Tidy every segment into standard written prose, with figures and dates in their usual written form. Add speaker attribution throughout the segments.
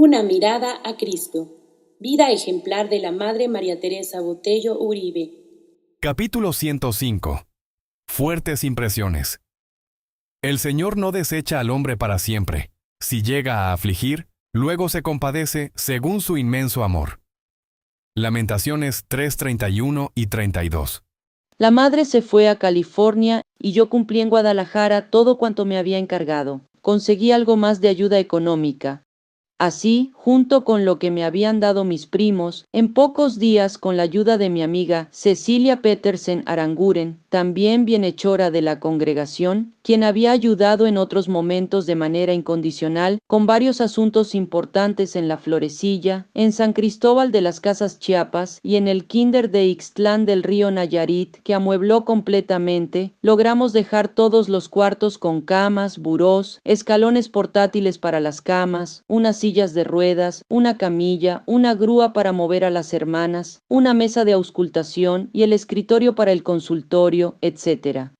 Speaker 1: Una mirada a Cristo. Vida ejemplar de la Madre María Teresa Botello Uribe.
Speaker 2: Capítulo 105. Fuertes impresiones. El Señor no desecha al hombre para siempre. Si llega a afligir, luego se compadece según su inmenso amor. Lamentaciones 3:31 y 32.
Speaker 3: La madre se fue a California y yo cumplí en Guadalajara todo cuanto me había encargado. Conseguí algo más de ayuda económica. Así, junto con lo que me habían dado mis primos, en pocos días, con la ayuda de mi amiga Cecilia Petersen Aranguren, también bienhechora de la congregación, quien había ayudado en otros momentos de manera incondicional con varios asuntos importantes en La Florecilla, en San Cristóbal de las Casas Chiapas y en el Kinder de Ixtlán del Río Nayarit, que amuebló completamente, logramos dejar todos los cuartos con camas, burós, escalones portátiles para las camas, unas sillas de ruedas, una camilla, una grúa para mover a las hermanas, una mesa de auscultación y el escritorio para el consultorio, etc.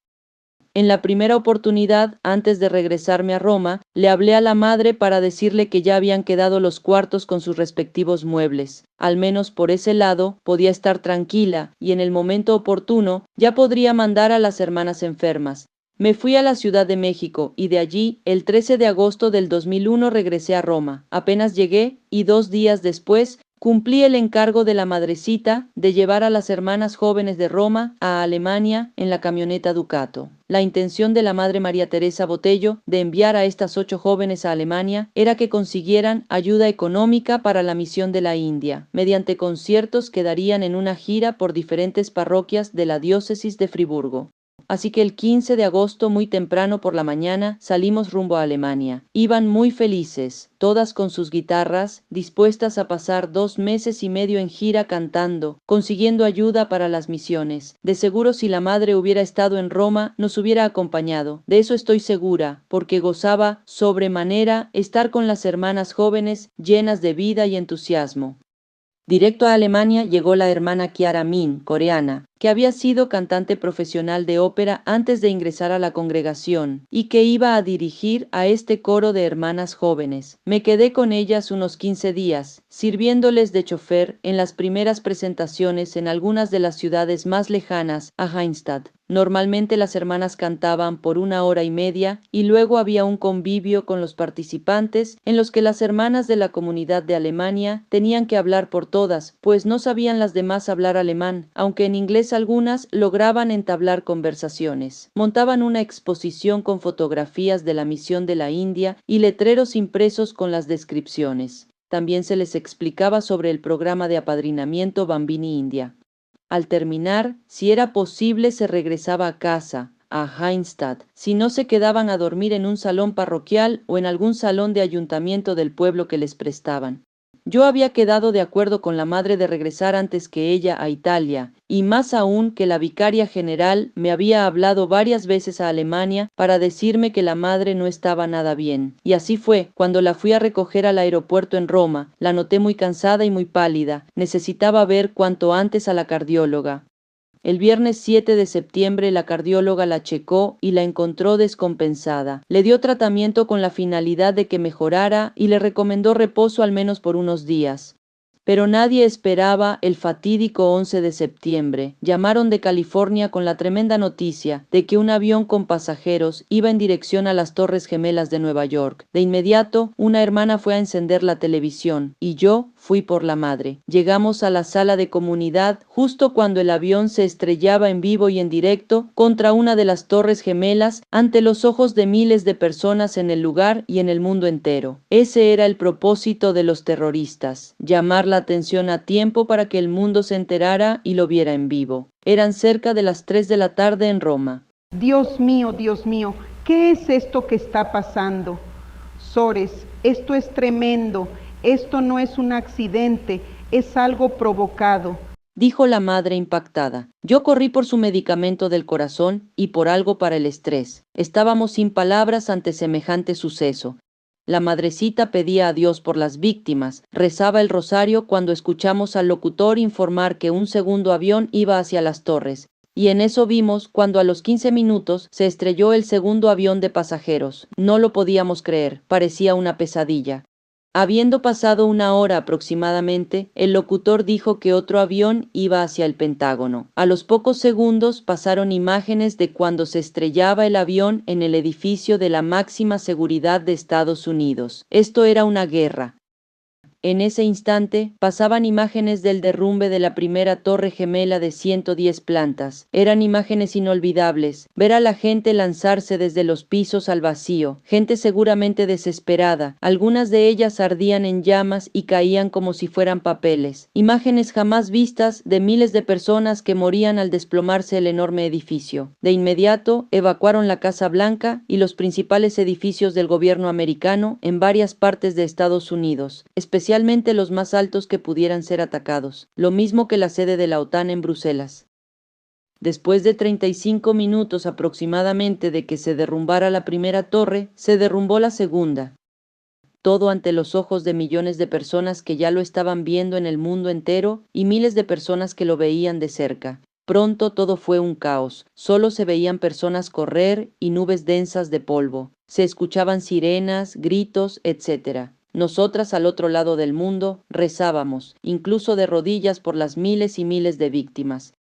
Speaker 3: En la primera oportunidad, antes de regresarme a Roma, le hablé a la madre para decirle que ya habían quedado los cuartos con sus respectivos muebles. Al menos por ese lado podía estar tranquila y en el momento oportuno ya podría mandar a las hermanas enfermas. Me fui a la Ciudad de México y de allí, el 13 de agosto del 2001, regresé a Roma. Apenas llegué y 2 días después cumplí el encargo de la madrecita de llevar a las hermanas jóvenes de Roma a Alemania en la camioneta Ducato. La intención de la Madre María Teresa Botello de enviar a estas 8 jóvenes a Alemania era que consiguieran ayuda económica para la misión de la India, mediante conciertos que darían en una gira por diferentes parroquias de la diócesis de Friburgo. Así que el 15 de agosto, muy temprano por la mañana, salimos rumbo a Alemania. Iban muy felices, todas con sus guitarras, dispuestas a pasar 2 meses y medio en gira cantando, consiguiendo ayuda para las misiones. De seguro, si la madre hubiera estado en Roma, nos hubiera acompañado. De eso estoy segura, porque gozaba sobremanera estar con las hermanas jóvenes, llenas de vida y entusiasmo. Directo a Alemania llegó la hermana Kiara Min, coreana, que había sido cantante profesional de ópera antes de ingresar a la congregación y que iba a dirigir a este coro de hermanas jóvenes. Me quedé con ellas unos 15 días, sirviéndoles de chofer en las primeras presentaciones en algunas de las ciudades más lejanas a Heinstadt. Normalmente las hermanas cantaban por 1 hora y media y luego había un convivio con los participantes en los que las hermanas de la comunidad de Alemania tenían que hablar por todas, pues no sabían las demás hablar alemán, aunque en inglés algunas lograban entablar conversaciones. Montaban una exposición con fotografías de la misión de la India y letreros impresos con las descripciones. También se les explicaba sobre el programa de apadrinamiento Bambini India. Al terminar, si era posible, se regresaba a casa, a Heinstadt, si no se quedaban a dormir en un salón parroquial o en algún salón de ayuntamiento del pueblo que les prestaban. Yo había quedado de acuerdo con la madre de regresar antes que ella a Italia, y más aún que la vicaria general me había hablado varias veces a Alemania para decirme que la madre no estaba nada bien. Y así fue, cuando la fui a recoger al aeropuerto en Roma, la noté muy cansada y muy pálida. Necesitaba ver cuanto antes a la cardióloga. El viernes 7 de septiembre la cardióloga la checó y la encontró descompensada. Le dio tratamiento con la finalidad de que mejorara y le recomendó reposo al menos por unos días. Pero nadie esperaba el fatídico 11 de septiembre. Llamaron de California con la tremenda noticia de que un avión con pasajeros iba en dirección a las Torres Gemelas de Nueva York. De inmediato, una hermana fue a encender la televisión y yo fui por la madre. Llegamos a la sala de comunidad justo cuando el avión se estrellaba en vivo y en directo contra una de las Torres Gemelas ante los ojos de miles de personas en el lugar y en el mundo entero. Ese era el propósito de los terroristas, llamar la atención a tiempo para que el mundo se enterara y lo viera en vivo. Eran cerca de las 3 de la tarde en Roma.
Speaker 4: Dios mío, ¿qué es esto que está pasando? Sores, esto es tremendo, esto no es un accidente, es algo provocado,
Speaker 3: dijo la madre impactada. Yo corrí por su medicamento del corazón y por algo para el estrés. Estábamos sin palabras ante semejante suceso. La madrecita pedía a Dios por las víctimas, rezaba el rosario cuando escuchamos al locutor informar que un segundo avión iba hacia las torres, y en eso vimos cuando a los 15 minutos se estrelló el segundo avión de pasajeros. No lo podíamos creer, parecía una pesadilla. Habiendo pasado una hora aproximadamente, el locutor dijo que otro avión iba hacia el Pentágono. A los pocos segundos pasaron imágenes de cuando se estrellaba el avión en el edificio de la máxima seguridad de Estados Unidos. Esto era una guerra. En ese instante, pasaban imágenes del derrumbe de la primera torre gemela de 110 plantas. Eran imágenes inolvidables. Ver a la gente lanzarse desde los pisos al vacío, gente seguramente desesperada. Algunas de ellas ardían en llamas y caían como si fueran papeles. Imágenes jamás vistas de miles de personas que morían al desplomarse el enorme edificio. De inmediato, evacuaron la Casa Blanca y los principales edificios del gobierno americano en varias partes de Estados Unidos, especialmente los más altos que pudieran ser atacados, lo mismo que la sede de la OTAN en Bruselas. Después de 35 minutos aproximadamente de que se derrumbara la primera torre, se derrumbó la segunda. Todo ante los ojos de millones de personas que ya lo estaban viendo en el mundo entero y miles de personas que lo veían de cerca. Pronto todo fue un caos, solo se veían personas correr y nubes densas de polvo. Se escuchaban sirenas, gritos, etc. Nosotras al otro lado del mundo rezábamos, incluso de rodillas por las miles y miles de víctimas.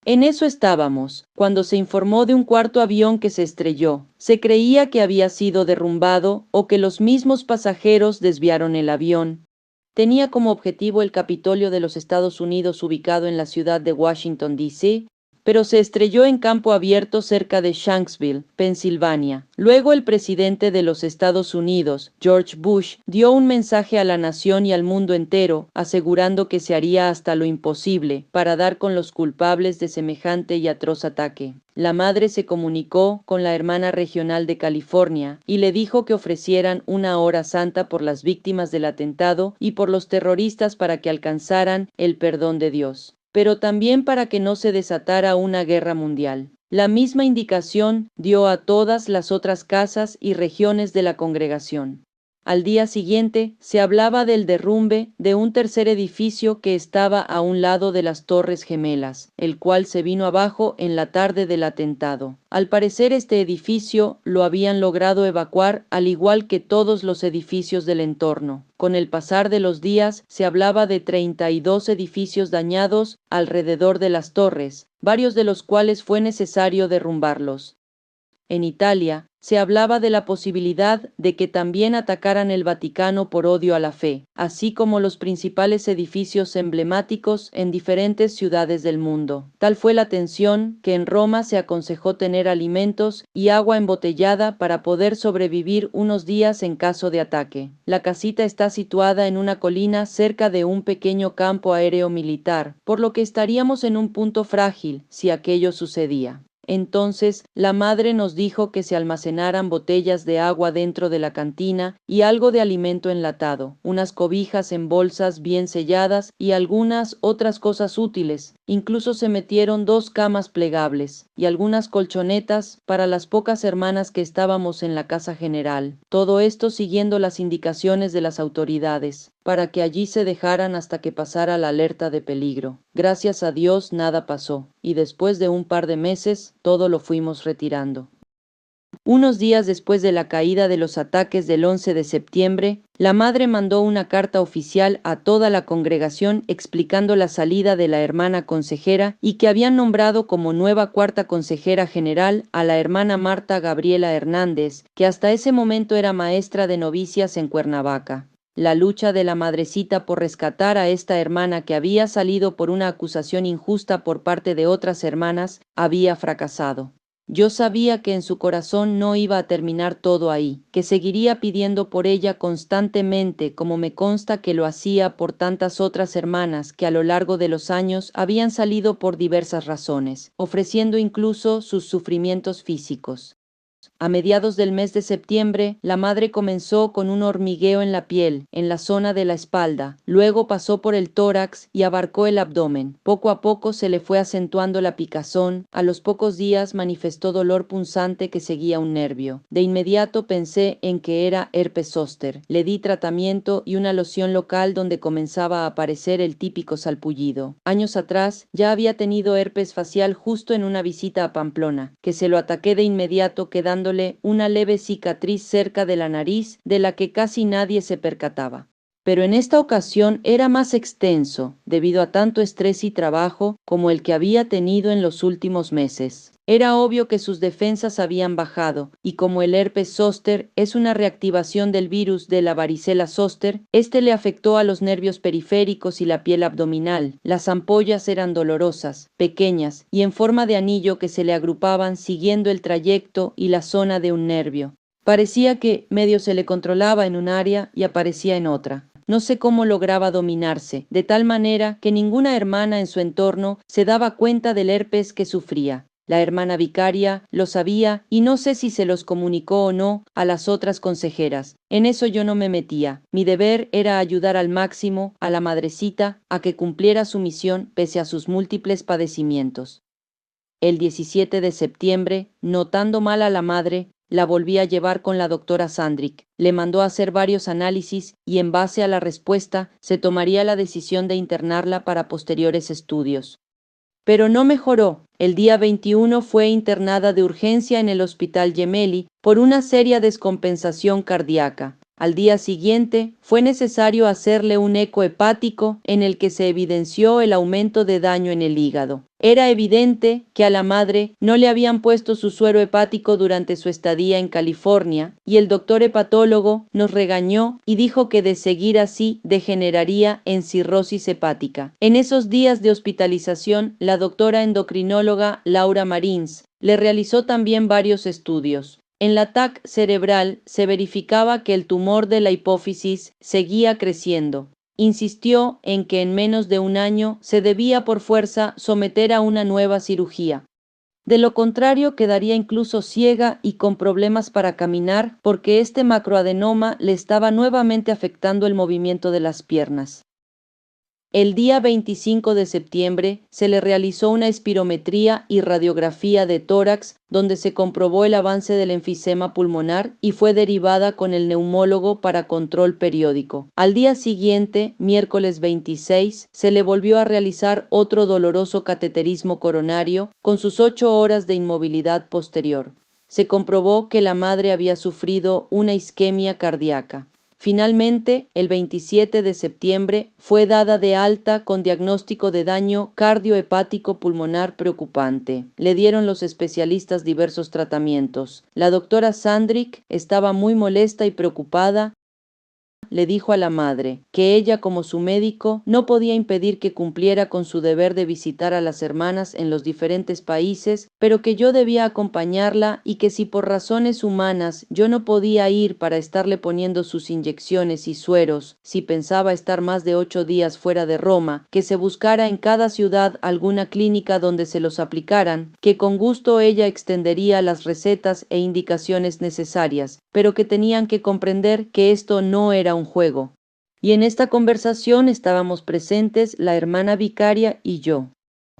Speaker 3: En eso estábamos, cuando se informó de un cuarto avión que se estrelló. Se creía que había sido derrumbado o que los mismos pasajeros desviaron el avión. Tenía como objetivo el Capitolio de los Estados Unidos ubicado en la ciudad de Washington, D.C., pero se estrelló en campo abierto cerca de Shanksville, Pensilvania. Luego el presidente de los Estados Unidos, George Bush, dio un mensaje a la nación y al mundo entero, asegurando que se haría hasta lo imposible para dar con los culpables de semejante y atroz ataque. La madre se comunicó con la hermana regional de California y le dijo que ofrecieran una hora santa por las víctimas del atentado y por los terroristas para que alcanzaran el perdón de Dios, pero también para que no se desatara una guerra mundial. La misma indicación dio a todas las otras casas y regiones de la congregación. Al día siguiente se hablaba del derrumbe de un tercer edificio que estaba a un lado de las Torres Gemelas, el cual se vino abajo en la tarde del atentado. Al parecer este edificio lo habían logrado evacuar al igual que todos los edificios del entorno. Con el pasar de los días se hablaba de 32 edificios dañados alrededor de las torres, varios de los cuales fue necesario derrumbarlos. En Italia, se hablaba de la posibilidad de que también atacaran el Vaticano por odio a la fe, así como los principales edificios emblemáticos en diferentes ciudades del mundo. Tal fue la tensión que en Roma se aconsejó tener alimentos y agua embotellada para poder sobrevivir unos días en caso de ataque. La casita está situada en una colina cerca de un pequeño campo aéreo militar, por lo que estaríamos en un punto frágil si aquello sucedía. Entonces, la madre nos dijo que se almacenaran botellas de agua dentro de la cantina y algo de alimento enlatado, unas cobijas en bolsas bien selladas y algunas otras cosas útiles. Incluso se metieron 2 camas plegables y algunas colchonetas para las pocas hermanas que estábamos en la casa general. Todo esto siguiendo las indicaciones de las autoridades, para que allí se dejaran hasta que pasara la alerta de peligro. Gracias a Dios nada pasó, y después de un par de meses, todo lo fuimos retirando. Unos días después de la caída de los ataques del 11 de septiembre, la madre mandó una carta oficial a toda la congregación explicando la salida de la hermana consejera y que habían nombrado como nueva cuarta consejera general a la hermana Marta Gabriela Hernández, que hasta ese momento era maestra de novicias en Cuernavaca. La lucha de la madrecita por rescatar a esta hermana que había salido por una acusación injusta por parte de otras hermanas había fracasado. Yo sabía que en su corazón no iba a terminar todo ahí, que seguiría pidiendo por ella constantemente, como me consta que lo hacía por tantas otras hermanas que a lo largo de los años habían salido por diversas razones, ofreciendo incluso sus sufrimientos físicos. A mediados del mes de septiembre, la madre comenzó con un hormigueo en la piel, en la zona de la espalda, luego pasó por el tórax y abarcó el abdomen. Poco a poco se le fue acentuando la picazón, a los pocos días manifestó dolor punzante que seguía un nervio. De inmediato pensé en que era herpes zóster. Le di tratamiento y una loción local donde comenzaba a aparecer el típico salpullido. Años atrás ya había tenido herpes facial justo en una visita a Pamplona, que se lo ataqué de inmediato quedándole una leve cicatriz cerca de la nariz de la que casi nadie se percataba. Pero en esta ocasión era más extenso, debido a tanto estrés y trabajo como el que había tenido en los últimos meses. Era obvio que sus defensas habían bajado, y como el herpes zóster es una reactivación del virus de la varicela zóster, este le afectó a los nervios periféricos y la piel abdominal. Las ampollas eran dolorosas, pequeñas y en forma de anillo que se le agrupaban siguiendo el trayecto y la zona de un nervio. Parecía que medio se le controlaba en un área y aparecía en otra. No sé cómo lograba dominarse, de tal manera que ninguna hermana en su entorno se daba cuenta del herpes que sufría. La hermana vicaria lo sabía y no sé si se los comunicó o no a las otras consejeras. En eso yo no me metía. Mi deber era ayudar al máximo a la madrecita a que cumpliera su misión pese a sus múltiples padecimientos. El 17 de septiembre, notando mal a la madre, la volví a llevar con la doctora Sandrick. Le mandó a hacer varios análisis y en base a la respuesta se tomaría la decisión de internarla para posteriores estudios. Pero no mejoró. El día 21 fue internada de urgencia en el Hospital Gemelli por una seria descompensación cardíaca. Al día siguiente fue necesario hacerle un eco hepático en el que se evidenció el aumento de daño en el hígado. Era evidente que a la madre no le habían puesto su suero hepático durante su estadía en California, y el doctor hepatólogo nos regañó y dijo que de seguir así degeneraría en cirrosis hepática. En esos días de hospitalización, la doctora endocrinóloga Laura Marins le realizó también varios estudios. En la TAC cerebral se verificaba que el tumor de la hipófisis seguía creciendo. Insistió en que en menos de un año se debía por fuerza someter a una nueva cirugía. De lo contrario, quedaría incluso ciega y con problemas para caminar porque este macroadenoma le estaba nuevamente afectando el movimiento de las piernas. El día 25 de septiembre se le realizó una espirometría y radiografía de tórax donde se comprobó el avance del enfisema pulmonar y fue derivada con el neumólogo para control periódico. Al día siguiente, miércoles 26, se le volvió a realizar otro doloroso cateterismo coronario con sus 8 horas de inmovilidad posterior. Se comprobó que la madre había sufrido una isquemia cardíaca. Finalmente, el 27 de septiembre, fue dada de alta con diagnóstico de daño cardiohepático pulmonar preocupante. Le dieron los especialistas diversos tratamientos. La doctora Sandrick estaba muy molesta y preocupada. Le dijo a la madre que ella, como su médico, no podía impedir que cumpliera con su deber de visitar a las hermanas en los diferentes países, pero que yo debía acompañarla y que si por razones humanas yo no podía ir para estarle poniendo sus inyecciones y sueros, si pensaba estar más de 8 días fuera de Roma, que se buscara en cada ciudad alguna clínica donde se los aplicaran, que con gusto ella extendería las recetas e indicaciones necesarias, pero que tenían que comprender que esto no era un juego. Y en esta conversación estábamos presentes la hermana vicaria y yo.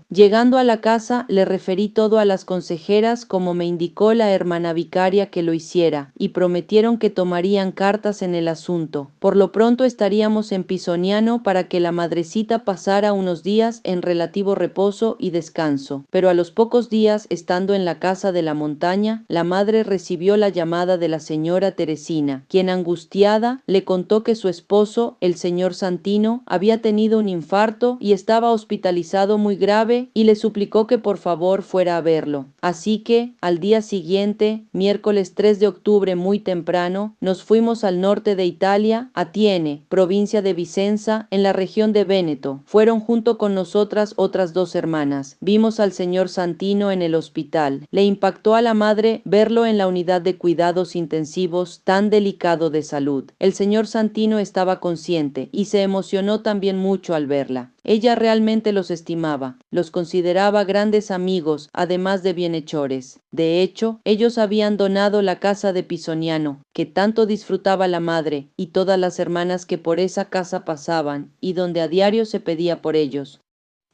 Speaker 3: Llegando a la casa, le referí todo a las consejeras como me indicó la hermana vicaria que lo hiciera, y prometieron que tomarían cartas en el asunto. Por lo pronto estaríamos en Pisoniano para que la madrecita pasara unos días en relativo reposo y descanso. Pero a los pocos días, estando en la casa de la montaña, la madre recibió la llamada de la señora Teresina, quien angustiada le contó que su esposo, el señor Santino, había tenido un infarto y estaba hospitalizado muy grave y le suplicó que por favor fuera a verlo. Así que, al día siguiente, miércoles 3 de octubre muy temprano, nos fuimos al norte de Italia, a Tiene, provincia de Vicenza, en la región de Véneto. Fueron junto con nosotras otras 2 hermanas. Vimos al señor Santino en el hospital. Le impactó a la madre verlo en la unidad de cuidados intensivos tan delicado de salud. El señor Santino estaba consciente y se emocionó también mucho al verla. Ella realmente los estimaba, los consideraba grandes amigos, además de bienhechores. De hecho, ellos habían donado la casa de Pisoniano, que tanto disfrutaba la madre, y todas las hermanas que por esa casa pasaban, y donde a diario se pedía por ellos.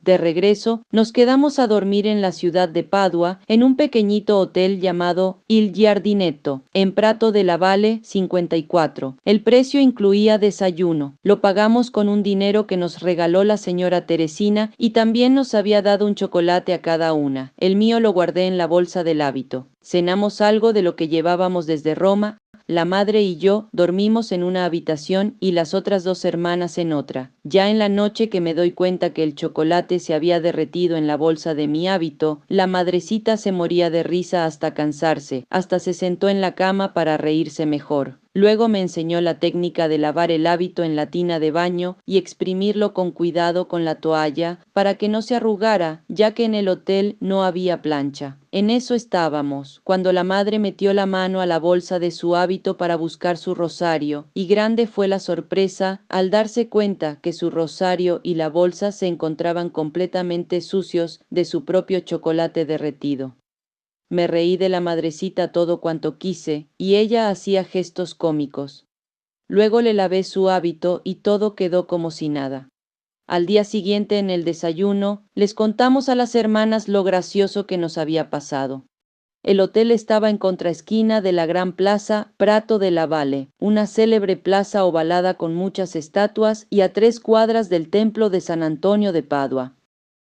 Speaker 3: De regreso, nos quedamos a dormir en la ciudad de Padua, en un pequeñito hotel llamado Il Giardinetto, en Prato della Valle 54. El precio incluía desayuno. Lo pagamos con un dinero que nos regaló la señora Teresina y también nos había dado un chocolate a cada una. El mío lo guardé en la bolsa del hábito. Cenamos algo de lo que llevábamos desde Roma. La madre y yo dormimos en una habitación y las otras 2 hermanas en otra. Ya en la noche que me doy cuenta que el chocolate se había derretido en la bolsa de mi hábito, la madrecita se moría de risa hasta cansarse, hasta se sentó en la cama para reírse mejor. Luego me enseñó la técnica de lavar el hábito en la tina de baño y exprimirlo con cuidado con la toalla para que no se arrugara, ya que en el hotel no había plancha. En eso estábamos, cuando la madre metió la mano a la bolsa de su hábito para buscar su rosario, y grande fue la sorpresa al darse cuenta que su rosario y la bolsa se encontraban completamente sucios de su propio chocolate derretido. Me reí de la madrecita todo cuanto quise, y ella hacía gestos cómicos. Luego le lavé su hábito y todo quedó como si nada. Al día siguiente en el desayuno, les contamos a las hermanas lo gracioso que nos había pasado. El hotel estaba en contraesquina de la gran plaza Prato de la Valle, una célebre plaza ovalada con muchas estatuas y a 3 cuadras del templo de San Antonio de Padua.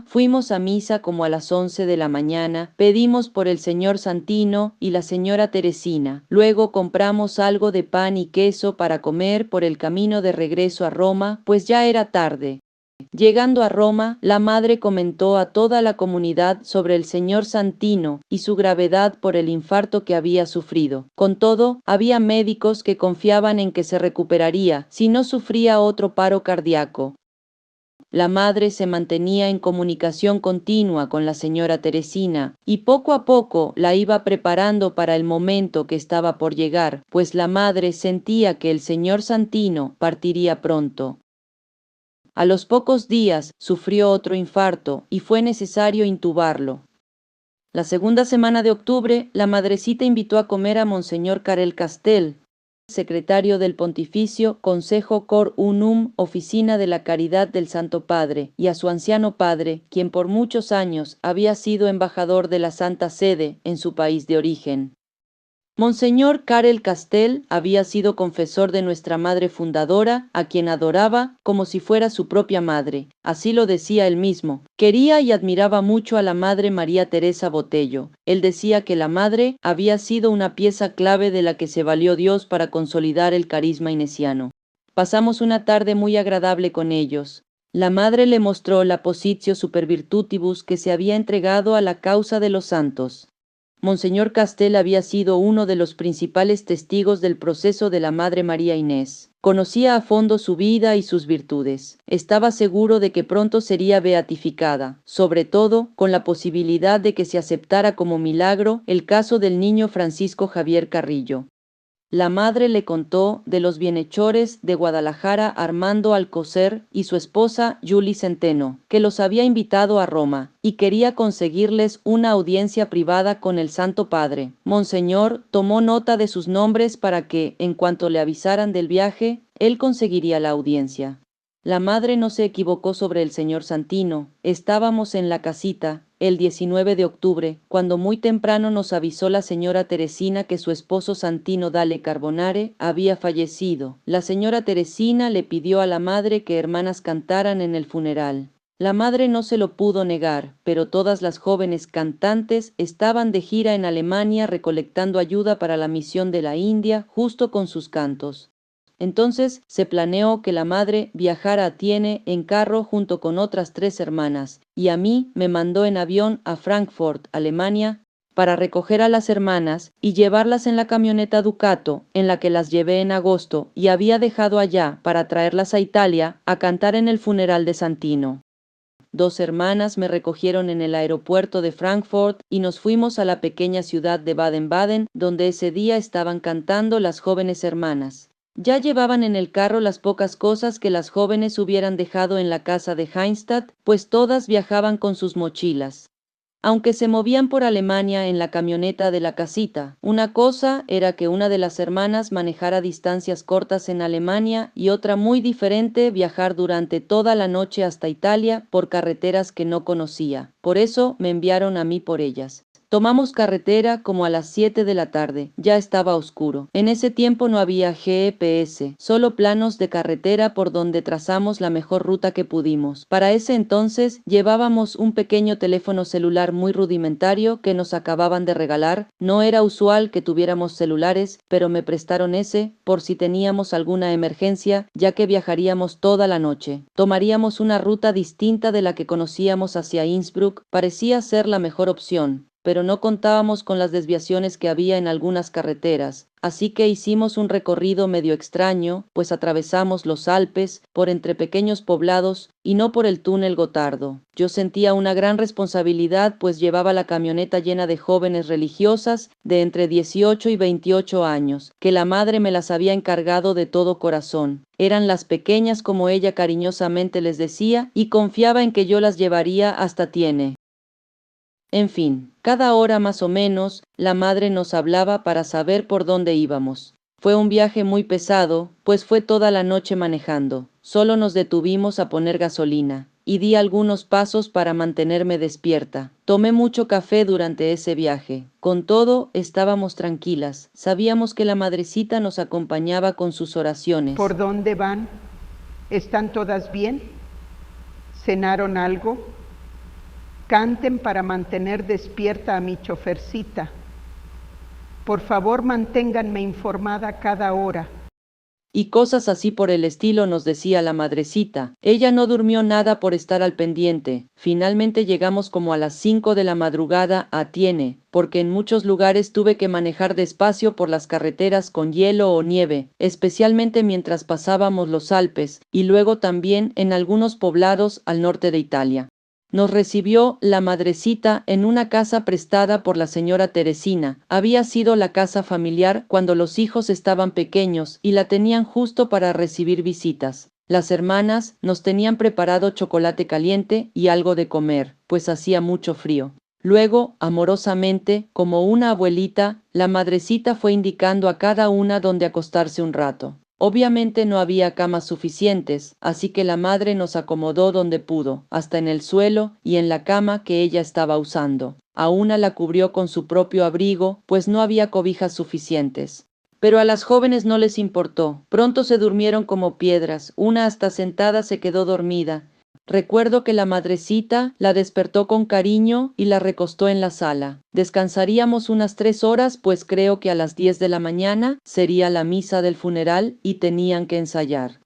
Speaker 3: Fuimos a misa como a las 11 de la mañana, pedimos por el señor Santino y la señora Teresina, luego compramos algo de pan y queso para comer por el camino de regreso a Roma, pues ya era tarde. Llegando a Roma, la madre comentó a toda la comunidad sobre el señor Santino y su gravedad por el infarto que había sufrido. Con todo, había médicos que confiaban en que se recuperaría si no sufría otro paro cardíaco. La madre se mantenía en comunicación continua con la señora Teresina y poco a poco la iba preparando para el momento que estaba por llegar, pues la madre sentía que el señor Santino partiría pronto. A los pocos días sufrió otro infarto y fue necesario intubarlo. La segunda semana de octubre, la madrecita invitó a comer a Monseñor Karel Castell, secretario del Pontificio Consejo Cor Unum, Oficina de la Caridad del Santo Padre, y a su anciano padre, quien por muchos años había sido embajador de la Santa Sede en su país de origen. Monseñor Karel Castell había sido confesor de nuestra madre fundadora, a quien adoraba como si fuera su propia madre, así lo decía él mismo. Quería y admiraba mucho a la madre María Teresa Botello. Él decía que la madre había sido una pieza clave de la que se valió Dios para consolidar el carisma inesiano. Pasamos una tarde muy agradable con ellos. La madre le mostró la Positio Super Virtutibus que se había entregado a la causa de los santos. Monseñor Castell había sido uno de los principales testigos del proceso de la Madre María Inés. Conocía a fondo su vida y sus virtudes. Estaba seguro de que pronto sería beatificada, sobre todo con la posibilidad de que se aceptara como milagro el caso del niño Francisco Javier Carrillo. La madre le contó de los bienhechores de Guadalajara Armando Alcocer y su esposa Julie Centeno, que los había invitado a Roma, y quería conseguirles una audiencia privada con el Santo Padre. Monseñor tomó nota de sus nombres para que, en cuanto le avisaran del viaje, él conseguiría la audiencia. La madre no se equivocó sobre el señor Santino. Estábamos en la casita, el 19 de octubre, cuando muy temprano nos avisó la señora Teresina que su esposo Santino Dale Carbonare había fallecido. La señora Teresina le pidió a la madre que hermanas cantaran en el funeral. La madre no se lo pudo negar, pero todas las jóvenes cantantes estaban de gira en Alemania recolectando ayuda para la misión de la India justo con sus cantos. Entonces se planeó que la madre viajara a Tiene en carro junto con otras 3 hermanas, y a mí me mandó en avión a Frankfurt, Alemania, para recoger a las hermanas y llevarlas en la camioneta Ducato, en la que las llevé en agosto y había dejado allá para traerlas a Italia a cantar en el funeral de Santino. 2 hermanas me recogieron en el aeropuerto de Frankfurt y nos fuimos a la pequeña ciudad de Baden-Baden, donde ese día estaban cantando las jóvenes hermanas. Ya llevaban en el carro las pocas cosas que las jóvenes hubieran dejado en la casa de Heinstadt, pues todas viajaban con sus mochilas. Aunque se movían por Alemania en la camioneta de la casita, una cosa era que una de las hermanas manejara distancias cortas en Alemania y otra muy diferente viajar durante toda la noche hasta Italia por carreteras que no conocía. Por eso me enviaron a mí por ellas. Tomamos carretera como a las 7 de la tarde, ya estaba oscuro. En ese tiempo no había GPS, solo planos de carretera por donde trazamos la mejor ruta que pudimos. Para ese entonces llevábamos un pequeño teléfono celular muy rudimentario que nos acababan de regalar. No era usual que tuviéramos celulares, pero me prestaron ese por si teníamos alguna emergencia, ya que viajaríamos toda la noche. Tomaríamos una ruta distinta de la que conocíamos hacia Innsbruck, parecía ser la mejor opción, pero no contábamos con las desviaciones que había en algunas carreteras, así que hicimos un recorrido medio extraño, pues atravesamos los Alpes por entre pequeños poblados y no por el túnel Gotardo. Yo sentía una gran responsabilidad, pues llevaba la camioneta llena de jóvenes religiosas de entre 18 y 28 años, que la madre me las había encargado de todo corazón. Eran las pequeñas, como ella cariñosamente les decía, y confiaba en que yo las llevaría hasta Tiene. En fin, cada hora más o menos, la madre nos hablaba para saber por dónde íbamos. Fue un viaje muy pesado, pues fue toda la noche manejando. Solo nos detuvimos a poner gasolina, y di algunos pasos para mantenerme despierta. Tomé mucho café durante ese viaje. Con todo, estábamos tranquilas. Sabíamos que la madrecita nos acompañaba con sus oraciones.
Speaker 4: ¿Por dónde van? ¿Están todas bien? ¿Cenaron algo? Canten para mantener despierta a mi chofercita. Por favor, manténganme informada cada hora.
Speaker 3: Y cosas así por el estilo nos decía la madrecita. Ella no durmió nada por estar al pendiente. Finalmente llegamos como a las 5 de la madrugada a Tiene, porque en muchos lugares tuve que manejar despacio por las carreteras con hielo o nieve, especialmente mientras pasábamos los Alpes, y luego también en algunos poblados al norte de Italia. Nos recibió la madrecita en una casa prestada por la señora Teresina. Había sido la casa familiar cuando los hijos estaban pequeños y la tenían justo para recibir visitas. Las hermanas nos tenían preparado chocolate caliente y algo de comer, pues hacía mucho frío. Luego, amorosamente, como una abuelita, la madrecita fue indicando a cada una dónde acostarse un rato. Obviamente no había camas suficientes, así que la madre nos acomodó donde pudo, hasta en el suelo y en la cama que ella estaba usando. A una la cubrió con su propio abrigo, pues no había cobijas suficientes. Pero a las jóvenes no les importó. Pronto se durmieron como piedras, una hasta sentada se quedó dormida. Recuerdo que la madrecita la despertó con cariño y la recostó en la sala. Descansaríamos unas 3 horas, pues creo que a las 10 de la mañana sería la misa del funeral y tenían que ensayar.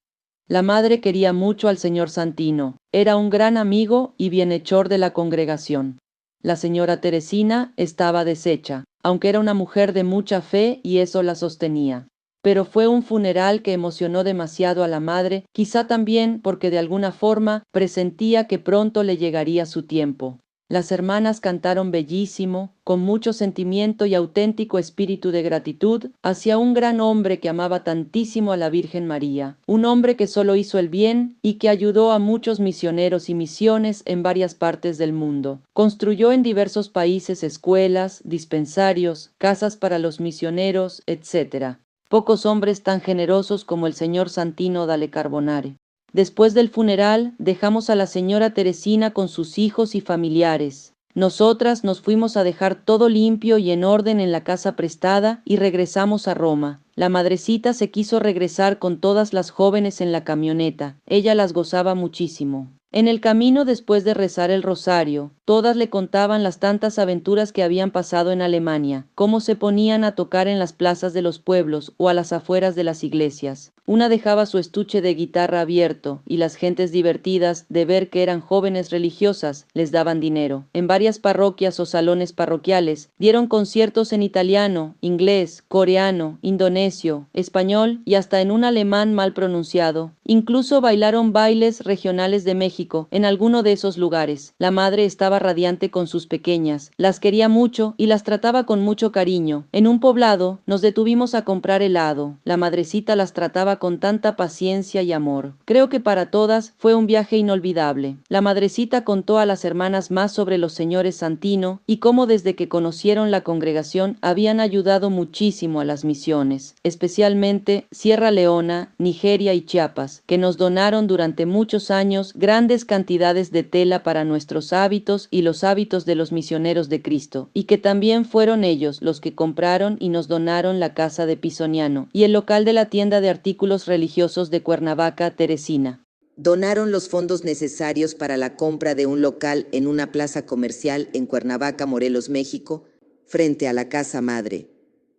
Speaker 3: La madre quería mucho al señor Santino. Era un gran amigo y bienhechor de la congregación. La señora Teresina estaba deshecha, aunque era una mujer de mucha fe y eso la sostenía. Pero fue un funeral que emocionó demasiado a la madre, quizá también porque de alguna forma presentía que pronto le llegaría su tiempo. Las hermanas cantaron bellísimo, con mucho sentimiento y auténtico espíritu de gratitud, hacia un gran hombre que amaba tantísimo a la Virgen María, un hombre que solo hizo el bien y que ayudó a muchos misioneros y misiones en varias partes del mundo. Construyó en diversos países escuelas, dispensarios, casas para los misioneros, etc. Pocos hombres tan generosos como el señor Santino dalle Carbonare. Después del funeral, dejamos a la señora Teresina con sus hijos y familiares. Nosotras nos fuimos a dejar todo limpio y en orden en la casa prestada y regresamos a Roma. La madrecita se quiso regresar con todas las jóvenes en la camioneta. Ella las gozaba muchísimo. En el camino, después de rezar el rosario, todas le contaban las tantas aventuras que habían pasado en Alemania, cómo se ponían a tocar en las plazas de los pueblos o a las afueras de las iglesias. Una dejaba su estuche de guitarra abierto y las gentes divertidas de ver que eran jóvenes religiosas les daban dinero. En varias parroquias o salones parroquiales dieron conciertos en italiano, inglés, coreano, indonesio, español y hasta en un alemán mal pronunciado. Incluso bailaron bailes regionales de México en alguno de esos lugares. La madre estaba radiante con sus pequeñas, las quería mucho y las trataba con mucho cariño. En un poblado nos detuvimos a comprar helado. La madrecita las trataba con tanta paciencia y amor. Creo que para todas fue un viaje inolvidable. La madrecita contó a las hermanas más sobre los señores Santino y cómo desde que conocieron la congregación habían ayudado muchísimo a las misiones, especialmente Sierra Leona, Nigeria y Chiapas, que nos donaron durante muchos años grandes grandes cantidades de tela para nuestros hábitos y los hábitos de los misioneros de Cristo, y que también fueron ellos los que compraron y nos donaron la casa de Pisoniano y el local de la tienda de artículos religiosos de Cuernavaca, Teresina.
Speaker 5: Donaron los fondos necesarios para la compra de un local en una plaza comercial en Cuernavaca, Morelos, México, frente a la Casa Madre,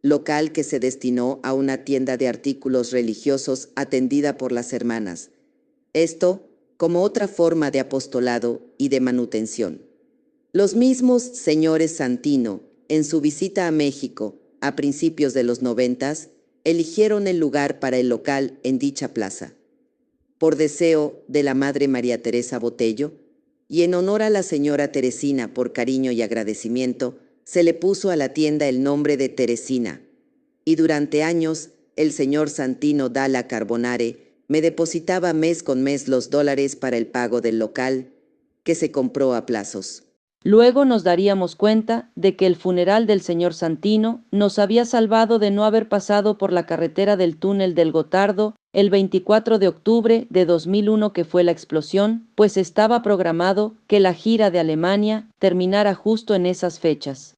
Speaker 5: local que se destinó a una tienda de artículos religiosos atendida por las hermanas. Esto como otra forma de apostolado y de manutención. Los mismos señores Santino, en su visita a México a principios de los 90, eligieron el lugar para el local en dicha plaza, por deseo de la Madre María Teresa Botello, y en honor a la señora Teresina por cariño y agradecimiento, se le puso a la tienda el nombre de Teresina, y durante años el señor Santino Dalla Carbonare me depositaba mes con mes los dólares para el pago del local, que se compró a plazos.
Speaker 3: Luego nos daríamos cuenta de que el funeral del señor Santino nos había salvado de no haber pasado por la carretera del túnel del Gotardo el 24 de octubre de 2001, que fue la explosión, pues estaba programado que la gira de Alemania terminara justo en esas fechas.